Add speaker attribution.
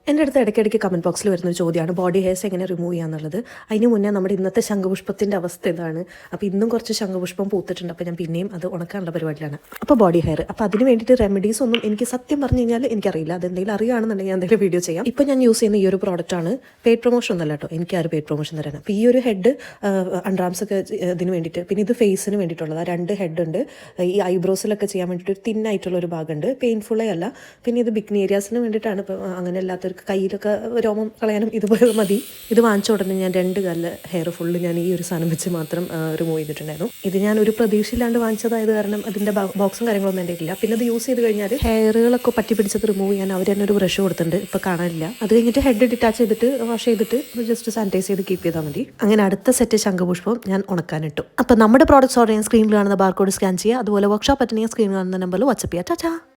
Speaker 1: എൻ്റെ അടുത്ത് ഇടയ്ക്കിടയ്ക്ക് കമൻറ്റ് ബോക്സിൽ വരുന്നൊരു ചോദ്യമാണ് ബോഡി ഹെയർസ് എങ്ങനെ റിമൂവ് ചെയ്യാന്നുള്ളത്. അതിന് മുന്നേ നമ്മുടെ ഇന്നത്തെ ശംഖുപുഷ്പത്തിൻ്റെ അവസ്ഥ ഇതാണ്. അപ്പോൾ ഇന്നും കുറച്ച് ശംഖുപുഷ്പം പൂത്തിട്ടുണ്ട്. അപ്പോൾ ഞാൻ പിന്നെയും അത് ഉണക്കാനുള്ള പരിപാടിയിലാണ്. അപ്പോൾ ബോഡി ഹെയർ അപ്പോൾ അതിന് വേണ്ടിയിട്ട് റെമഡീസ് ഒന്നും എനിക്ക് സത്യം പറഞ്ഞു കഴിഞ്ഞാൽ എനിക്കറിയില്ല. അതെന്തെങ്കിലും അറിയുകയാണെന്നുണ്ടെങ്കിൽ ഞാൻ എന്തെങ്കിലും വീഡിയോ ചെയ്യാം. ഇപ്പോൾ ഞാൻ യൂസ് ചെയ്യുന്ന ഈ ഒരു പ്രോഡക്റ്റാണ്. പെയ്ഡ് പ്രൊമോഷൻ ഒന്നല്ല കേട്ടോ, എനിക്ക് ആ ഒരു പെയ്ഡ് പ്രൊമോഷൻ തരാനാണ്. അപ്പോൾ ഈ ഒരു ഹെഡ് അൺഡ്രാംസ് ഒക്കെ ഇതിന് വേണ്ടിയിട്ട്, പിന്നെ ഇത് ഫേസിന് വേണ്ടിയിട്ടുള്ളത്. 2 ഹെഡ് ഉണ്ട്. ഈ ഐബ്രോസിലൊക്കെ ചെയ്യാൻ വേണ്ടിയിട്ട് ഒരു തിന്നായിട്ടുള്ള ഒരു ഭാഗമുണ്ട്, പെയിൻഫുള്ളേ അല്ല. പിന്നെ ഇത് ബിഗ്നി ഏരിയാസിന് വേണ്ടിയിട്ടാണ്. ഇപ്പോൾ അങ്ങനെ അല്ലാത്തൊരു കയ്യിലൊക്കെ രോമം കളയാനും ഇതുപോലെ മതി. ഇത് വാങ്ങിച്ച ഉടനെ ഞാൻ 2 കാലിലെ ഹെയർ ഫുള്ള് ഞാൻ ഈ ഒരു സാധനം വെച്ച് മാത്രം റിമൂവ് ചെയ്തിട്ടുണ്ടായിരുന്നു. ഇത് ഞാൻ ഒരു പ്രതീക്ഷയില്ലാണ്ട് വാങ്ങിച്ചതായത് കാരണം അതിൻ്റെ ബോക്സും കാര്യങ്ങളൊന്നും എൻ്റെ ഇല്ല. പിന്നെ അത് യൂസ് ചെയ്ത് കഴിഞ്ഞാൽ ഹെയറുകളൊക്കെ പറ്റി പിടിച്ചത് റിമൂവ് ചെയ്യാൻ അവർ തന്നെ ഒരു ബ്രഷ് കൊടുത്തിട്ടുണ്ട്. ഇപ്പോൾ കാണാനില്ല. അത് കഴിഞ്ഞിട്ട് ഹെഡ് ഡിറ്റാച്ച് ചെയ്തിട്ട് വാഷ് ചെയ്തിട്ട് ജസ്റ്റ് സാനിറ്റൈസ് ചെയ്ത് കീപ്പ് ചെയ്താൽ മതി. അങ്ങനെ അടുത്ത സെറ്റ് ശംഖുപുഷ്പം ഞാൻ ഉണക്കാനിട്ടു. അപ്പോൾ നമ്മുടെ പ്രോഡക്റ്റ്സ് ഓർഡർ ചെയ്യാൻ സ്ക്രീനിൽ കാണുന്ന ബാർകോഡ് സ്കാൻ ചെയ്യുക. അതുപോലെ വർക്ക്ഷോപ്പ് അറ്റൻഡ് ചെയ്യാൻ സ്ക്രീനിൽ കാണുന്ന നമ്പറിൽ വാട്സ്ആപ്പ് ചെയ്യുക. ടാറ്റാ.